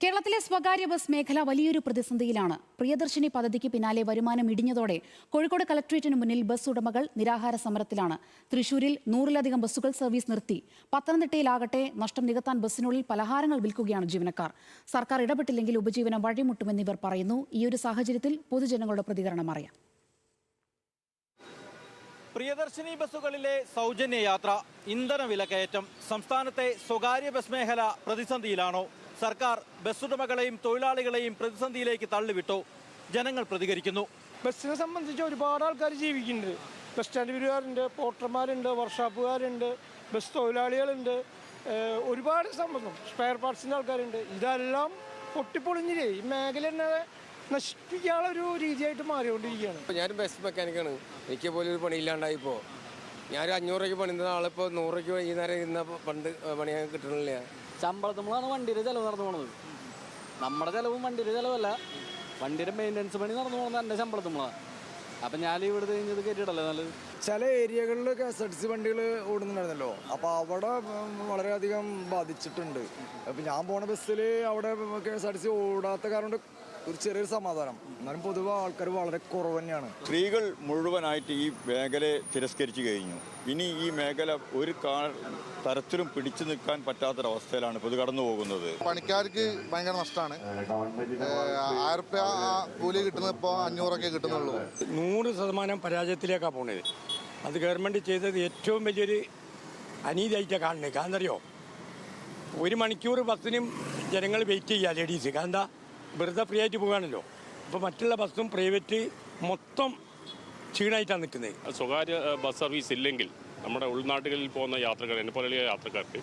കേരളത്തിലെ സ്വകാര്യ ബസ് മേഖല വലിയൊരു പ്രതിസന്ധിയിലാണ്. പ്രിയദർശിനി പദ്ധതിക്ക് പിന്നാലെ വരുമാനം ഇടിഞ്ഞതോടെ കോഴിക്കോട് കളക്ട്രേറ്റിന് മുന്നിൽ ബസ് ഉടമകൾ നിരാഹാര സമരത്തിലാണ്. തൃശൂരിൽ 100-ലധികം ബസ്സുകൾ സർവീസ് നിർത്തി. പത്തനംതിട്ടയിലാകട്ടെ നഷ്ടം നികത്താൻ ബസ്സിനുള്ളിൽ പലഹാരങ്ങൾ വിൽക്കുകയാണ് ജീവനക്കാർ. സർക്കാർ ഇടപെട്ടില്ലെങ്കിൽ ഉപജീവനം വഴിമുട്ടുമെന്നിവർ പറയുന്നു. ഈയൊരു സാഹചര്യത്തിൽ പൊതുജനങ്ങളുടെ പ്രതികരണം അറിയാം. പ്രിയദർശിനി ബസ്സുകളിലെ സൗജന്യ യാത്ര, ഇന്ധന വിലക്കയറ്റം, സംസ്ഥാനത്തെ സ്വകാര്യ ബസ് മേഖല പ്രതിസന്ധിയിലാണോ? സർക്കാർ ബസ്സുടമകളെയും തൊഴിലാളികളെയും പ്രതിസന്ധിയിലേക്ക് തള്ളിവിട്ടു. ജനങ്ങൾ പ്രതികരിക്കുന്നു. ബസ്സിനെ സംബന്ധിച്ച് ഒരുപാട് ആൾക്കാർ ജീവിക്കുന്നുണ്ട്. ബസ് സ്റ്റാൻഡ് വീരുകാരുണ്ട്, പോർട്ടർമാരുണ്ട്, വർക്ക്ഷോപ്പുകാരുണ്ട്, ബസ് തൊഴിലാളികളുണ്ട്, ഒരുപാട് സംബന്ധം സ്പെയർ പാർട്സിൻ്റെ ആൾക്കാരുണ്ട്. ഇതെല്ലാം പൊട്ടിപ്പൊളിഞ്ഞില്ലേ ഈ മേഖല തന്നെ നശിപ്പിക്കാനുള്ള ഒരു രീതിയായിട്ട് മാറിക്കൊണ്ടിരിക്കുകയാണ്. ഞാൻ ബസ് മെക്കാനിക്കാണ്. എനിക്ക് പോലും ഒരു പണിയില്ലാണ്ടായിപ്പോൾ ഞാൻ 500 രൂപയ്ക്ക് പണിയുന്ന ആളിപ്പോൾ 100 രൂപയ്ക്ക് വൈകുന്നേരം ഇരുന്ന പണ്ട് പണിയാൻ കിട്ടണില്ല. ശമ്പളത്തുമ്പോഴാണ് വണ്ടിയുടെ ചിലവ് നടന്നു പോകുന്നത്. നമ്മുടെ ചിലവും വണ്ടിയുടെ ചിലവല്ല, വണ്ടിയുടെ മെയിൻ്റനൻസ് പണി നടന്നു പോകുന്നത് എൻ്റെ ശമ്പളത്തുമ്പോഴാണ്. അപ്പം ഞാൻ ഇവിടുത്തെ കഴിഞ്ഞത് കയറ്റിയിട്ടല്ലേ നല്ലത്. ചില ഏരിയകളിൽ KSRTC വണ്ടികൾ ഓടുന്നുണ്ടായിരുന്നല്ലോ, അപ്പോൾ അവിടെ വളരെയധികം ബാധിച്ചിട്ടുണ്ട്. അപ്പം ഞാൻ പോണ ബസ്സിൽ അവിടെ KSRTC ഓടാത്ത കാരണം ഒരു ചെറിയൊരു സമാധാനം. എന്നാലും പൊതുവെ ആൾക്കാർ വളരെ കുറവ് തന്നെയാണ്. സ്ത്രീകൾ മുഴുവനായിട്ട് ഈ മേഖലയെ തിരസ്കരിച്ചു കഴിഞ്ഞു. ഇനി ഈ മേഖല ഒരു തരത്തിലും പിടിച്ചു നിൽക്കാൻ പറ്റാത്തൊരവസ്ഥയിലാണ് ഇപ്പോൾ ഇത് കടന്നു പോകുന്നത്. പണിക്കാർക്ക് ഭയങ്കര നഷ്ടമാണ്. 1000 രൂപ കൂലി കിട്ടുന്നത് ഇപ്പോൾ 500 കിട്ടുന്നുള്ളൂ. 100% പരാജയത്തിലേക്കാണ് പോണത്. അത് ഗവൺമെൻറ് ചെയ്തത് ഏറ്റവും വലിയൊരു അനീതിയായിട്ടാണ് കാണുന്നത്. കാരണം അറിയോ, 1 മണിക്കൂർ ബസ്സിനും ജനങ്ങൾ വെയിറ്റ് ചെയ്യുക ലേഡീസ്. കാരണം എന്താ, വെറുതെ ഫ്രീ ആയിട്ട് പോകുകയാണല്ലോ. അപ്പോൾ മറ്റുള്ള ബസ്സും പ്രൈവറ്റ് മൊത്തം ക്ഷീണമായിട്ടാണ് നിൽക്കുന്നത്. സ്വകാര്യ ബസ് സർവീസ് ഇല്ലെങ്കിൽ നമ്മുടെ ഉൾനാട്ടുകളിൽ പോകുന്ന യാത്രക്കാർ, എന്നെ പോലെയുള്ള യാത്രക്കാർക്ക്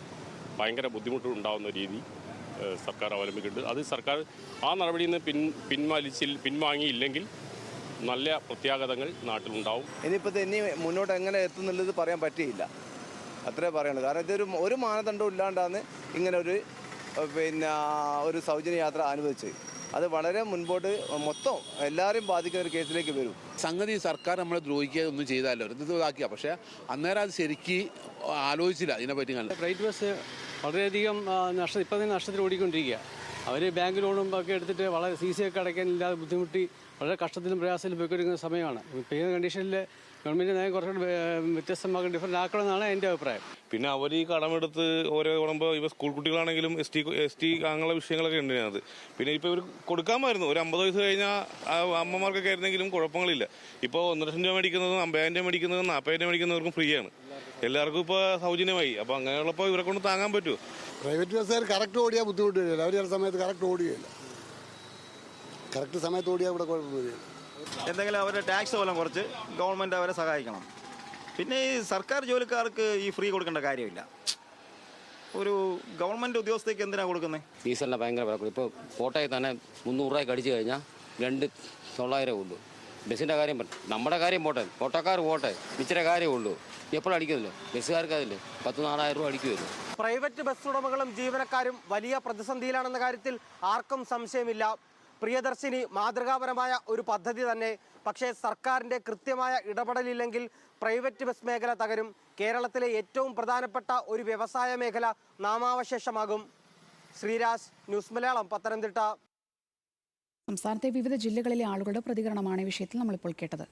ഭയങ്കര ബുദ്ധിമുട്ട് ഉണ്ടാകുന്ന രീതി സർക്കാർ അവലംബിക്കുന്നുണ്ട്. അത് സർക്കാർ ആ നടപടിയിൽ നിന്ന് പിൻവാങ്ങിയില്ലെങ്കിൽ നല്ല പ്രത്യാഘാതങ്ങൾ നാട്ടിലുണ്ടാവും. ഇനിയിപ്പോൾ ഇനി മുന്നോട്ട് എങ്ങനെ എത്തുന്നുള്ളത് പറയാൻ പറ്റിയില്ല, അത്രേ പറയുള്ളൂ. കാരണം ഇതൊരു ഒരു മാനദണ്ഡം ഇല്ലാണ്ടാണ് ഇങ്ങനെ ഒരു സൗജന്യ യാത്ര അനുവദിച്ചത്. അത് വളരെ മുൻപോട്ട് മൊത്തം എല്ലാവരെയും ബാധിക്കുന്ന ഒരു കേസിലേക്ക് വരും. സംഗതി സർക്കാർ നമ്മളെ ദ്രോഹിക്കുക ഒന്നും ചെയ്താലോ, ഇതാക്കിയ, പക്ഷേ അന്നേരം അത് ശരിക്ക് ആലോചിച്ചില്ല ഇതിനെപ്പറ്റി. പ്രൈവറ്റ് ബസ് വളരെയധികം ഇപ്പം തന്നെ നഷ്ടത്തിൽ ഓടിക്കൊണ്ടിരിക്കുക. അവർ ബാങ്ക് ലോണും ഒക്കെ എടുത്തിട്ട് വളരെ CC ഒക്കെ അടയ്ക്കാനില്ലാതെ ബുദ്ധിമുട്ടി വളരെ കഷ്ടത്തിലും പ്രയാസത്തിലും പോയിക്കൊണ്ടിരിക്കുന്ന സമയമാണ്. ഇപ്പോൾ ഈ കണ്ടീഷനിൽ ഗവൺമെൻറ് നയം കുറച്ചുകൂടി വ്യത്യസ്തമാക്കാൻ ഡിഫറൻറ്റ് ആക്കണമെന്നാണ് എൻ്റെ അഭിപ്രായം. പിന്നെ അവർ ഈ കടമെടുത്ത് ഓരോ കുടുംബം, ഇവ സ്കൂൾ കുട്ടികളാണെങ്കിലും ST അങ്ങനെയുള്ള വിഷയങ്ങളൊക്കെ ഉണ്ട് അതിനകത്ത്. പിന്നെ ഇപ്പോൾ ഇവർ കൊടുക്കാമായിരുന്നു. ഒരു 50 വയസ്സ് കഴിഞ്ഞാൽ അമ്മമാർക്കൊക്കെ ആയിരുന്നെങ്കിലും കുഴപ്പങ്ങളില്ല. ഇപ്പോൾ 1 ലക്ഷം രൂപ മേടിക്കുന്നതും 50,000 രൂപ മേടിക്കുന്നതും 40,000 രൂപ മേടിക്കുന്നവർക്കും ഫ്രീ ആണ്. എല്ലാവർക്കും ഇപ്പോൾ സൗജന്യമായി. അപ്പോൾ അങ്ങനെയുള്ളപ്പോൾ ഇവരെ കൊണ്ട് താങ്ങാൻ പറ്റുമോ? പ്രൈവറ്റ് ബസ്സുകാർ കറക്റ്റ് ഓടിയാൽ ബുദ്ധിമുട്ട് വരില്ല. അവർ ചില സമയത്ത് കറക്റ്റ് ഓടുകയില്ല. കറക്റ്റ് സമയത്ത് ഓടിയാൽ ഇവിടെ കുഴപ്പമില്ല. എന്തെങ്കിലും അവരുടെ ടാക്സ് പോലും കുറച്ച് ഗവൺമെൻറ് അവരെ സഹായിക്കണം. പിന്നെ ഈ സർക്കാർ ജോലിക്കാർക്ക് ഈ ഫ്രീ കൊടുക്കേണ്ട കാര്യമില്ല. ഒരു ഗവൺമെൻറ് ഉദ്യോഗസ്ഥയ്ക്ക് എന്തിനാണ് കൊടുക്കുന്നത്? ഡീസലിന് ഭയങ്കര വില. ഇപ്പോൾ ഫോട്ടോയിൽ തന്നെ 300 രൂപയ്ക്ക് അടിച്ചു കഴിഞ്ഞാൽ 2,900 ഉള്ളൂ. ബസ്സിൻ്റെ കാര്യം നമ്മുടെ കാര്യം പോട്ടെ, ഫോട്ടോക്കാർ പോട്ടെ, ഇച്ചിരി കാര്യമേ ഉള്ളൂ. എപ്പോഴും അടിക്കുമല്ലോ, ബസ്സുകാർക്ക് അതില്ലേ 10,000-4,000 രൂപ അടിക്കുമല്ലോ. പ്രൈവറ്റ് ബസ് ഉടമകളും ജീവനക്കാരും വലിയ പ്രതിസന്ധിയിലാണെന്ന കാര്യത്തിൽ ആർക്കും സംശയമില്ല. പ്രിയദർശിനി മാതൃകാപരമായ ഒരു പദ്ധതി തന്നെ. പക്ഷേ സർക്കാരിൻ്റെ കൃത്യമായ ഇടപെടലില്ലെങ്കിൽ പ്രൈവറ്റ് ബസ് മേഖല തകരും. കേരളത്തിലെ ഏറ്റവും പ്രധാനപ്പെട്ട ഒരു വ്യവസായ മേഖല നാമാവശേഷമാകും. ശ്രീരാജ്, ന്യൂസ് മലയാളം, പത്തനംതിട്ട. സംസ്ഥാനത്തെ വിവിധ ജില്ലകളിലെ ആളുകളുടെ പ്രതികരണമാണ് ഈ വിഷയത്തിൽ നമ്മളിപ്പോൾ കേട്ടത്.